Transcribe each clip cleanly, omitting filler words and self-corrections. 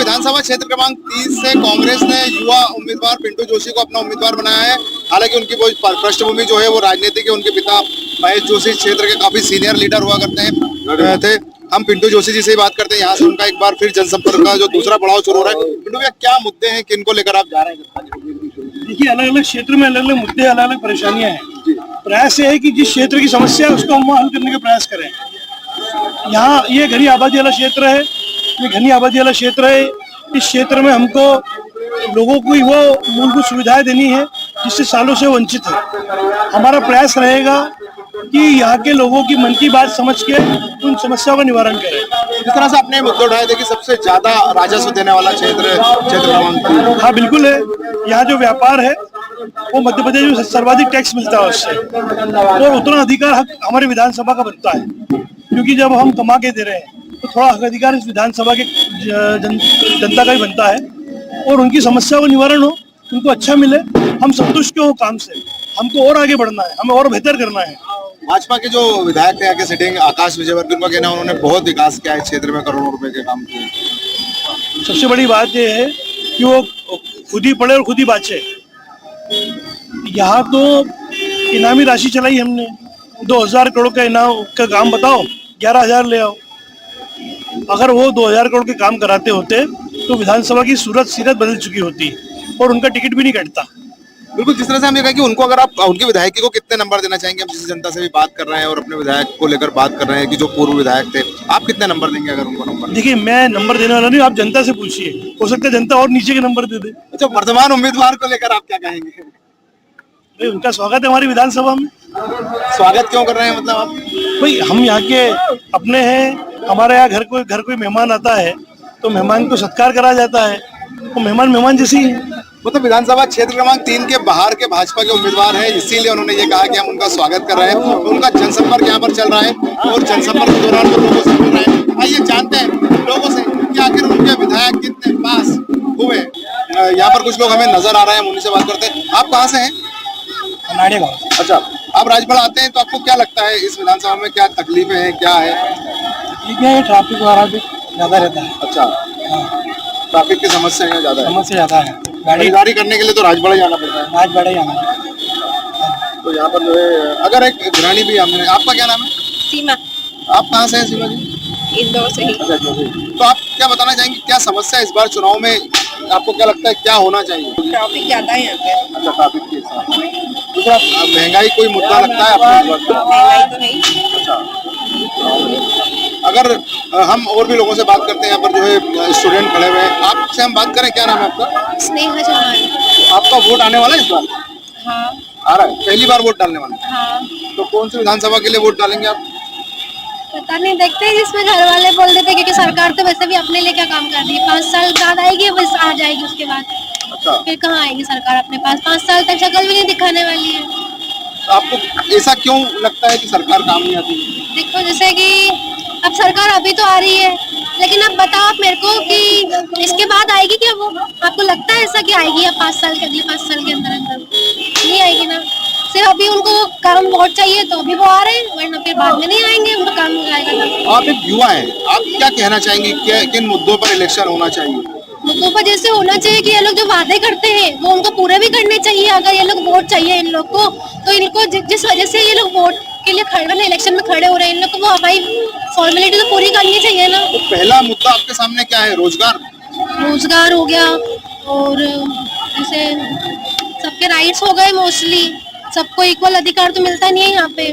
विधानसभा क्षेत्र क्रमांक 30 से कांग्रेस ने युवा उम्मीदवार पिंटू जोशी को अपना उम्मीदवार बनाया है। हालांकि उनकी वो पृष्ठभूमि जो है वो राजनीति के, उनके पिता महेश जोशी क्षेत्र के काफी सीनियर लीडर हुआ करते थे। हम पिंटू जोशी जी से ही बात करते हैं। यहाँ से उनका एक बार फिर जनसंपर्क का जो दूसरा पड़ाव शुरू हो रहा है। पिंटू भैया, क्या मुद्दे हैं, किनको लेकर आप जा रहे हैं? देखिए, अलग अलग क्षेत्र में अलग अलग मुद्दे, अलग अलग परेशानियां हैं। प्रयास ये है कि जिस क्षेत्र की समस्या है उसको हम हल करने का प्रयास करें। यहाँ ये घनी आबादी वाला क्षेत्र है, ये घनी आबादी वाला क्षेत्र है। इस क्षेत्र में हमको लोगों को वो मूलभूत सुविधाएं देनी है जिससे सालों से वंचित है। हमारा प्रयास रहेगा कि यहाँ के लोगों की मन की बात समझ के उन समस्याओं का निवारण करें। जिस तरह से अपने मुद्दे उठाए थे कि सबसे ज्यादा राजस्व देने वाला क्षेत्र क्रमांक, हाँ बिल्कुल है। यहाँ जो व्यापार है वो मध्य प्रदेश में सर्वाधिक टैक्स मिलता है उससे, और उतना अधिकार हक हमारे विधानसभा का बनता है, क्योंकि जब हम कमा के दे रहे हैं तो थोड़ा हक अधिकार इस विधानसभा के जनता का ही बनता है। और उनकी समस्या को निवारण हो, उनको अच्छा मिले, हम संतुष्ट हो काम से। हमको और आगे बढ़ना है, हमें और बेहतर करना है। भाजपा के जो विधायक थे आगे सिटिंग आकाश विजयवर्गीय, उनका कहना है उन्होंने बहुत विकास किया है क्षेत्र में, करोड़ों रुपए के काम किए। सबसे बड़ी बात यह है कि वो खुद ही पढ़े और खुद ही बाँचे। यहाँ तो इनामी राशि चलाई हमने, 2000 करोड़ का इनाम का काम बताओ, 11,000 ले आओ। अगर वो 2000 करोड़ के काम कराते होते तो विधानसभा की सीरत बदल चुकी होती और उनका टिकट भी नहीं कटता। बिल्कुल, जिस तरह से हम ये कहा कि उनको अगर आप उनके विधायकी को कितने नंबर देना चाहेंगे? हम जिस जनता से भी बात कर रहे हैं और अपने विधायक को लेकर बात कर रहे हैं कि जो पूर्व विधायक थे, आप कितने नंबर देंगे अगर उनको नंबर? देखिए, मैं नंबर देने वाला नहीं, आप जनता से पूछिए, हो सकता है जनता और नीचे के नंबर दे दे। अच्छा, वर्तमान उम्मीदवार को लेकर आप क्या कहेंगे? उनका स्वागत है हमारी विधानसभा में। स्वागत क्यों कर रहे हैं, मतलब आप? भाई, हम यहाँ के अपने हैं। हमारे यहाँ घर कोई मेहमान आता है तो मेहमान को सत्कार करा जाता है, तो मेहमान जैसी है। मतलब विधानसभा क्षेत्र क्रमांक 3 के बाहर के भाजपा के उम्मीदवार हैं, इसीलिए उन्होंने ये कहा कि हम उनका स्वागत कर रहे हैं। तो उनका जनसंपर्क यहाँ पर चल रहा है और जनसंपर्क के दौरान वो लोगों से मिल रहे हैं। आइए जानते हैं लोगों से कि आखिर उनके विधायक कितने पास हुए। यहाँ पर कुछ लोग हमें नजर आ रहे हैं, उन्हीं से बात करते हैं। आप कहाँ से हैं? अच्छा, आप राजवाड़ा आते हैं तो आपको क्या लगता है इस विधानसभा में क्या तकलीफें हैं, क्या है? ये ट्रैफिक वगैरह भी ज्यादा रहता है। अच्छा, ट्रैफिक की समस्या यहाँ ज्यादा है। गाड़ी करने के लिए तो राजवाड़ा जाना पड़ता है। राजवाड़ा जाना है। तो यहाँ पर जो है, अगर एक गृहिणी भी हमने, आपका क्या नाम है? सीमा। आप कहाँ से हैं सीमा जी? इंदौर से ही। अच्छा, तो आप क्या बताना चाहेंगे, क्या समस्या इस बार चुनाव में आपको क्या लगता है क्या होना चाहिए? ट्रैफिक ज्यादा है यहाँ पे। अच्छा, ट्रैफिक के साथ दूसरा महंगाई कोई मुद्दा लगता है आपको? महंगाई तो नहीं। अच्छा, अगर हम और भी लोगों से बात करते हैं, यहाँ पर जो है स्टूडेंट खड़े हुए हैं, आपसे हम बात करें, क्या नाम है आपका? स्नेहा चौहान। आपका वोट आने वाला है इस बार? हाँ। आ रहा है, पहली बार वोट डालने वाला है? हाँ। तो कौन सी विधानसभा के लिए वोट डालेंगे आप? पता नहीं, देखते हैं जिसमें घर वाले बोल देते, क्योंकि सरकार तो वैसे भी अपने लिए क्या काम कर रही है। 5 साल बाद आएगी, बस आ जाएगी, उसके बाद अच्छा, फिर कहाँ आएगी सरकार अपने पास? 5 साल तक शक्ल भी नहीं दिखाने वाली है। तो आपको ऐसा क्यों लगता है कि सरकार काम नहीं आती? देखो, जैसे कि अब सरकार अभी तो आ रही है, लेकिन अब बताओ आप मेरे को कि इसके बाद आएगी क्या वो? आपको लगता है ऐसा कि आएगी या 5 साल के, अगले 5 साल के अंदर नहीं आएगी ना? सिर्फ अभी उनको काम वोट चाहिए तो अभी वो आ रहे हैं, वरना फिर बाद में नहीं आएंगे, उनको काम नहीं आएगा ना। आप एक युवा हैं, आप क्या कहना चाहेंगे, किन मुद्दों पर इलेक्शन होना चाहिए? मुद्दों पर जैसे होना चाहिए कि ये लोग जो वादे करते हैं वो उनको पूरे भी करने चाहिए। अगर ये लोग वोट चाहिए इन लोग को, तो इनको जिस वजह से ये लोग वोट के लिए खड़े, इलेक्शन में खड़े हो रहे हैं, इन लोग को वो हमारी फॉर्मेलिटी तो पूरी करनी चाहिए ना। तो पहला मुद्दा आपके सामने क्या है? रोजगार हो गया, और जैसे सबके राइट्स हो गए, मोस्टली सबको इक्वल अधिकार तो मिलता नहीं है यहाँ पे।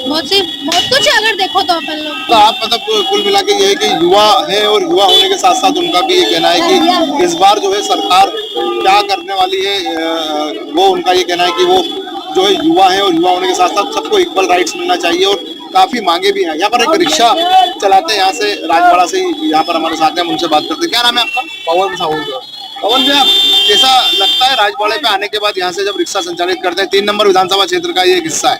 बहुत कुछ है अगर देखो तो अपन लोग। तो आप मतलब कुल मिला के ये है कि युवा है, और युवा होने के साथ साथ उनका भी ये कहना है कि इस बार जो है सरकार क्या करने वाली है, वो उनका ये कहना है कि वो जो है युवा है, और युवा होने के साथ साथ सबको इक्वल राइट्स मिलना चाहिए, और काफी मांगे भी हैं। यहाँ पर एक रिक्शा चलाते हैं, यहाँ से राजवाड़ा से यहाँ पर हमारे साथ हैं, हम उनसे बात करते हैं। क्या नाम है आपका? पवन साहू। पवन जी, आप कैसा लगता है राजवाड़े पे आने के बाद, यहाँ से जब रिक्शा संचालित करते हैं? 3 नंबर विधानसभा क्षेत्र का ये एक हिस्सा है।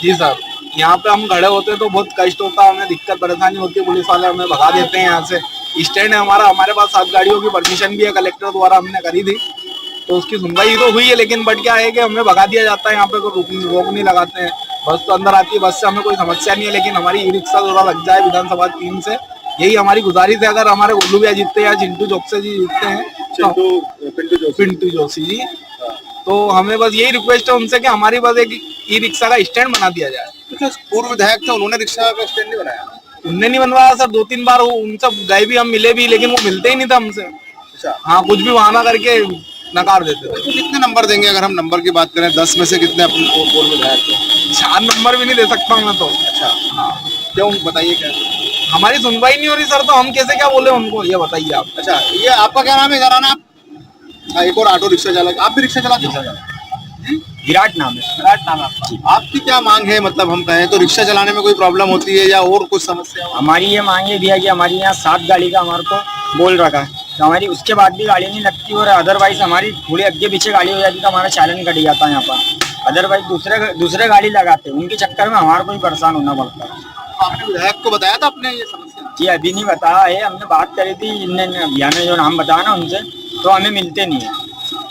जी सर, यहाँ पे हम खड़े होते हैं तो बहुत कष्ट होता है, हमें दिक्कत परेशानी होती है, पुलिस वाले हमें भगा देते हैं यहाँ से। स्टैंड है हमारा, हमारे पास 7 गाड़ियों की परमिशन भी है, कलेक्टर द्वारा हमने करी थी, तो उसकी सुनवाई तो हुई है, लेकिन बट क्या है कि हमें भगा दिया जाता है। यहाँ पे कोई रोक नहीं लगाते हैं, बस तो अंदर आती है, बस से हमें कोई समस्या नहीं है, लेकिन हमारी ई रिक्शा थोड़ा लग जाए विधानसभा 3 से यही हमारी गुजारिश है, अगर हमारे उल्लू भैया जीतते हैं या चिंटू जोशी जी जीतते हैं, पिंटू जोशी जी, तो हमें बस यही रिक्वेस्ट है उनसे कि हमारी बस एक ई रिक्शा का स्टैंड बना दिया जाए। तो पूर्व विधायक थे, उन्होंने रिक्शा का स्टैंड नहीं बनाया? उनने नहीं बनवाया सर, 2-3 बार उनसे गए भी, हम मिले भी, लेकिन वो मिलते ही नहीं था हमसे। अच्छा, हाँ, कुछ भी बहाना करके नकार देते थे। तो कितने नंबर देंगे अगर हम नंबर की बात करें? 10 में से कितने अपने पूर्व विधायक को? 4 नंबर भी नहीं दे सकता मैं तो। अच्छा, हाँ, क्यों, बताइए क्या? हमारी सुनवाई नहीं हो रही सर, तो हम कैसे क्या बोले उनको, ये बताइए आप। अच्छा, ये आपका क्या नाम है घराना? आप एक और ऑटो रिक्शा चालक, आप भी रिक्शा चलाते हैं? विराट नाम है आपका। आपकी क्या मांग है? मतलब हम कहें तो रिक्शा चलाने में कोई प्रॉब्लम होती है या और कुछ समस्या? हमारी ये मांग है भैया कि हमारी यहाँ 7 गाड़ी का हमारे को बोल रखा है, तो हमारी उसके बाद भी गाड़ी नहीं लगती, और अदरवाइज हमारी थोड़ी आगे पीछे गाड़ी हो जाती तो हमारा चालान कट जाता है यहाँ पर। अदरवाइज दूसरे गाड़ी लगाते हैं, उनके चक्कर में हमारे को ही परेशान होना पड़ता है। आपने विधायक को बताया था आपने ये समस्या? जी अभी नहीं बताया है, हमने बात करी थी, इनने भैया ने जो नाम बताया ना उनसे, तो हमें मिलते नहीं है।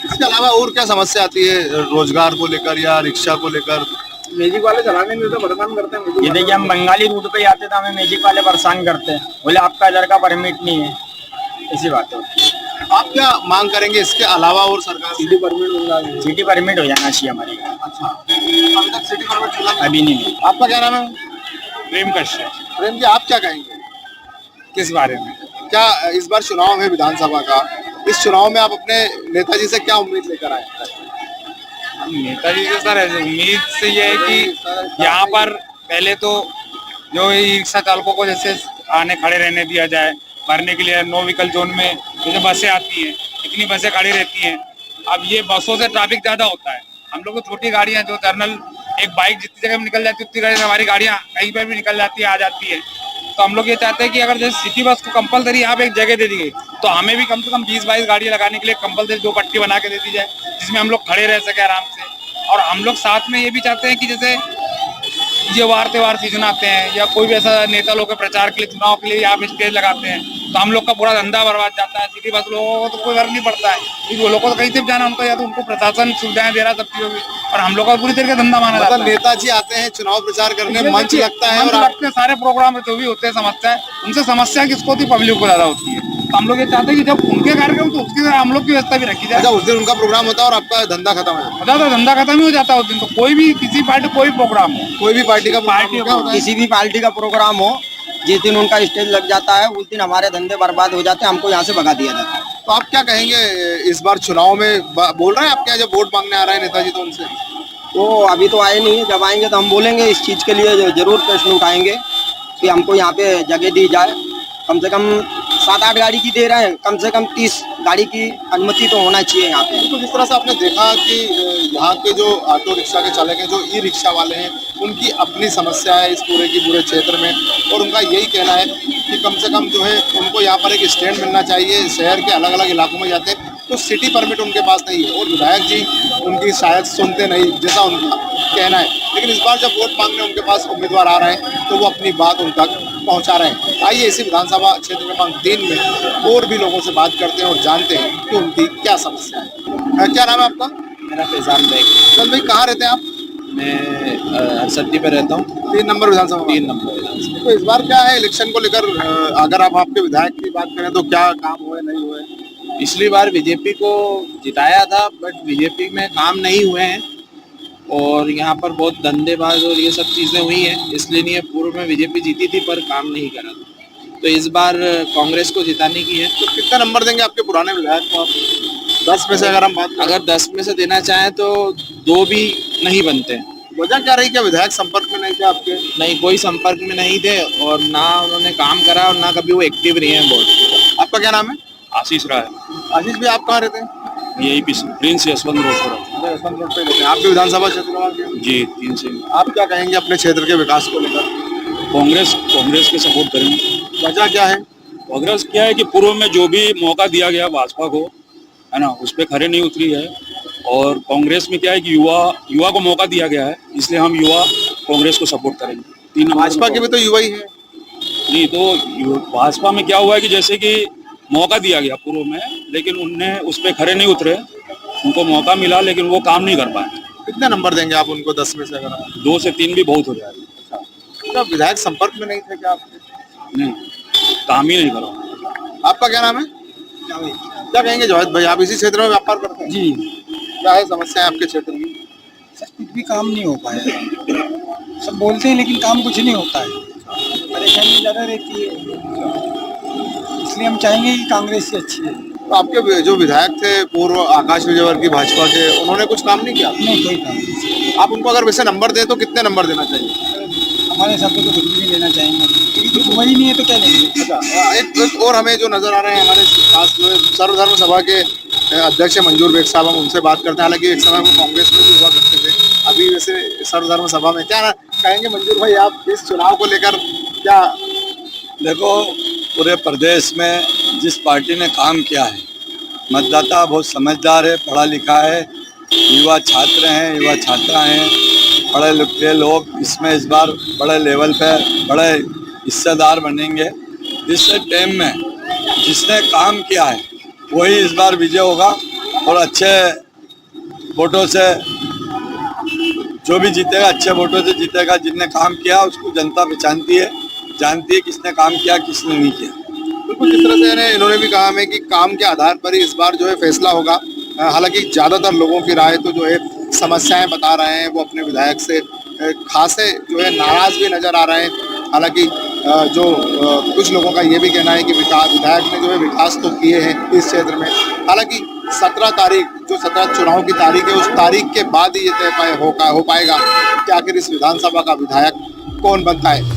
इसके अलावा और क्या समस्या आती है रोजगार को लेकर या रिक्शा को लेकर? मैजिक वाले चलाने में तो परेशान करते हैं। ये देखिए, हम बंगाली रूट पे जाते तो हमें मैजिक वाले परेशान करते हैं, बोले आपका इधर का परमिट नहीं है, ऐसी बात है। आप क्या मांग करेंगे इसके अलावा और सरकार से? सिटी परमिट हो जाना चाहिए हमारे यहाँ। अच्छा, अभी तक सिटी परमिट मिला नहीं? अभी नहीं मिला। आपका क्या नाम है? प्रेम कश्यप। प्रेम जी, आप क्या कहेंगे? किस बारे में? क्या इस बार चुनाव है विधानसभा का, इस चुनाव में आप अपने नेताजी से क्या उम्मीद लेकर आए? नेताजी से सर उम्मीद से ये है कि यहाँ पर पहले तो जो ई रिक्शा चालकों को जैसे आने खड़े रहने दिया जाए, भरने के लिए नो व्हीकल जोन में जैसे बसें आती हैं, इतनी बसें खड़ी रहती हैं। अब ये बसों से ट्रैफिक ज्यादा होता है, हम लोग को छोटी गाड़ियां जो जर्नल एक बाइक जितनी जगह में निकल जाती है उतनी जगह हमारी गाड़ियां कहीं पर भी निकल जाती है, आ जाती है। तो हम लोग ये चाहते हैं कि अगर जैसे सिटी बस को कंपलसरी यहाँ पे एक जगह दे दी गई, तो हमें भी कम से कम 20-22 गाड़ियां लगाने के लिए कंपलसरी 2 पट्टी बना के दे दी जाए, जिसमें हम लोग खड़े रह सके आराम से। और हम लोग साथ में ये भी चाहते हैं कि जैसे ये वार त्योहार सीजन आते हैं या कोई भी ऐसा नेता लोग के प्रचार के लिए, चुनाव के लिए यहाँ पे स्टेज लगाते हैं, तो हम लोग का पूरा धंधा बर्बाद जाता है। सिटी बस लोगों को तो कोई फर्क नहीं पड़ता है, क्योंकि वो लोगों को कहीं से भी जाना उनको, या तो उनको प्रशासन सुविधाएं दे रहा है सब चीजों की, और हम लोग का पूरी तरीके धंधा माना जाता है। नेताजी आते हैं चुनाव प्रचार करने, मंच लगता है और लगते हैं सारे प्रोग्राम जो भी होते हैं, समस्या उनसे समस्या किसको होती है? पब्लिक को ज्यादा होती है। तो हम लोग ये चाहते हैं कि जब उनके कार्यक्रम तो उसकी हम लोग की व्यवस्था भी रखी जाए। अच्छा, उस दिन उनका प्रोग्राम होता है और आपका धंधा खत्म हो जाता ज्यादा धंधा खत्म ही हो जाता है उस दिन। तो कोई भी किसी पार्टी कोई प्रोग्राम हो, है? कोई भी पार्टी का पार्टी क्या होता है? किसी भी पार्टी का प्रोग्राम हो, जिस दिन उनका स्टेज लग जाता है उस दिन हमारे धंधे बर्बाद हो जाते हैं, हमको यहाँ से भगा दिया जाता है। तो आप क्या कहेंगे इस बार चुनाव में? बोल रहे हैं आप क्या, जब वोट मांगने आ रहे हैं नेताजी तो उनसे? तो अभी तो आए नहीं है, जब आएंगे तो हम बोलेंगे इस चीज़ के लिए जरूर प्रश्न उठाएंगे कि हमको यहाँ पे जगह दी जाए। कम से कम 7-8 गाड़ी की दे रहे हैं, कम से कम 30 गाड़ी की अनुमति तो होना चाहिए यहाँ पे। तो जिस तरह से आपने देखा कि यहाँ के जो ऑटो रिक्शा के चालक हैं, जो ई रिक्शा वाले हैं, उनकी अपनी समस्या है इस पूरे क्षेत्र में, और उनका यही कहना है कि कम से कम जो है उनको यहाँ पर एक स्टैंड मिलना चाहिए। शहर के अलग अलग इलाकों में जाते हैं तो सिटी परमिट उनके पास नहीं है, और विधायक जी उनकी शायद सुनते नहीं, जैसा उनका कहना है। लेकिन इस बार जब वोट मांगने उनके पास उम्मीदवार आ रहे हैं तो वो अपनी बात उन तक पहुंचा रहे हैं। आइए इसी विधानसभा क्षेत्र क्रमांक 3 में और भी लोगों से बात करते हैं और जानते हैं कि उनकी क्या समस्या है। क्या नाम है आपका? मेरा फैजान भाई। चल भाई, कहाँ रहते हैं आप? मैं हरसद्दी पे रहता हूँ, 3 नंबर विधानसभा। 3 नंबर विधानसभा। तो इस बार क्या है इलेक्शन को लेकर, अगर आप आपके विधायक की बात करें तो क्या काम हुए नहीं हुए? पिछली बार बीजेपी को जिताया था, बट बीजेपी में काम नहीं हुए हैं, और यहाँ पर बहुत धंधेबाज और ये सब चीजें हुई हैं, इसलिए नहीं है। पूर्व में बीजेपी जीती थी पर काम नहीं करा था, तो इस बार कांग्रेस को जिताने की है। तो कितना नंबर देंगे आपके पुराने विधायक को आप? 10 में से अगर हम बात करें? अगर 10 में से देना चाहें तो 2 भी नहीं बनते। वजह क्या रही? क्या विधायक संपर्क में नहीं थे आपके? नहीं, कोई संपर्क में नहीं थे, और ना उन्होंने काम करा और ना कभी वो एक्टिव रहे हैं बहुत। आपका क्या नाम है? आशीष राय। आशीष भी, आप कहाँ रहते हैं? यही प्रिंस यशवंत रोड पर। यशवंत रोड पे रहते हैं। आप भी विधानसभा क्षेत्र में? जी 3 से। आप क्या कहेंगे अपने क्षेत्र के विकास को लेकर? कांग्रेस के सपोर्ट करेंगे। वजह क्या है? कांग्रेस क्या है कि पूर्व में जो भी मौका दिया गया भाजपा को, है ना, उस पर खरे नहीं उतरी है। और कांग्रेस में क्या है कि युवा को मौका दिया गया है, इसलिए हम युवा कांग्रेस को सपोर्ट करेंगे। 3 नंबर। भाजपा के भी तो युवा ही है। नहीं, तो भाजपा में क्या हुआ है कि जैसे कि मौका दिया गया पूर्व में, लेकिन उनने उस पर खरे नहीं उतरे। उनको मौका मिला लेकिन वो काम नहीं कर पाए। कितने नंबर देंगे आप उनको 10 में से अगर? 2 से 3 भी बहुत हो जाएगा। तो विधायक संपर्क में नहीं थे क्या आपके? नहीं, काम ही नहीं करो। आपका क्या नाम है? क्या कहेंगे जावेद भाई, आप इसी क्षेत्र में व्यापार करते हैं? जी क्या है समस्या है आपके क्षेत्र की? सर कुछ भी काम नहीं हो पाया, सब बोलते हैं लेकिन काम कुछ नहीं होता है, परेशानी ज़्यादा रहती है, इसलिए हम चाहेंगे कि कांग्रेस ही अच्छी है। तो आपके जो विधायक थे पूर्व आकाश विजयवर्गीय भाजपा के, उन्होंने कुछ काम नहीं किया? नहीं कोई काम नहीं, आप उनको अगर वैसे नंबर दें तो कितने नंबर देना चाहिए? हमारे हिसाब से तो कुछ भी नहीं लेना चाहेंगे, क्योंकि कुछ वही नहीं है तो क्या लेंगे। अच्छा, एक और हमें जो नजर आ रहे हैं हमारे पास जो है सर्वधर्म सभा के अध्यक्ष मंजूर बेग साहब, हम उनसे बात करते हैं। हालांकि एक समय वो कांग्रेस में भी हुआ करते थे, अभी वैसे सर्वधर्म सभा में। क्या कहेंगे मंजूर भाई, आप इस चुनाव को लेकर क्या? देखो, पूरे प्रदेश में जिस पार्टी ने काम किया है, मतदाता बहुत समझदार है, पढ़ा लिखा है, युवा छात्र हैं, युवा छात्रा हैं, पढ़े लिखे लोग इसमें इस बार बड़े लेवल पे बड़े हिस्सेदार बनेंगे। इस टाइम में जिसने काम किया है वही इस बार विजय होगा और अच्छे वोटों से जो भी जीतेगा अच्छे वोटों से जीतेगा। जिसने काम किया उसको जनता पहचानती है, जानती है किसने काम किया किसने नहीं किया। बिल्कुल, जिस तरह से इन्होंने भी कहा है कि काम के आधार पर ही इस बार जो है फैसला होगा। हालांकि ज़्यादातर लोगों की राय तो जो है समस्याएं बता रहे हैं, वो अपने विधायक से खासे जो है नाराज भी नजर आ रहे हैं। हालांकि जो कुछ लोगों का ये भी कहना है कि विधायक ने जो है विकास तो किए हैं इस क्षेत्र में। हालांकि 17 तारीख जो 17 चुनाव की तारीख है, उस तारीख के बाद ही ये तय हो पाएगा कि आखिर इस विधानसभा का विधायक कौन बनता है।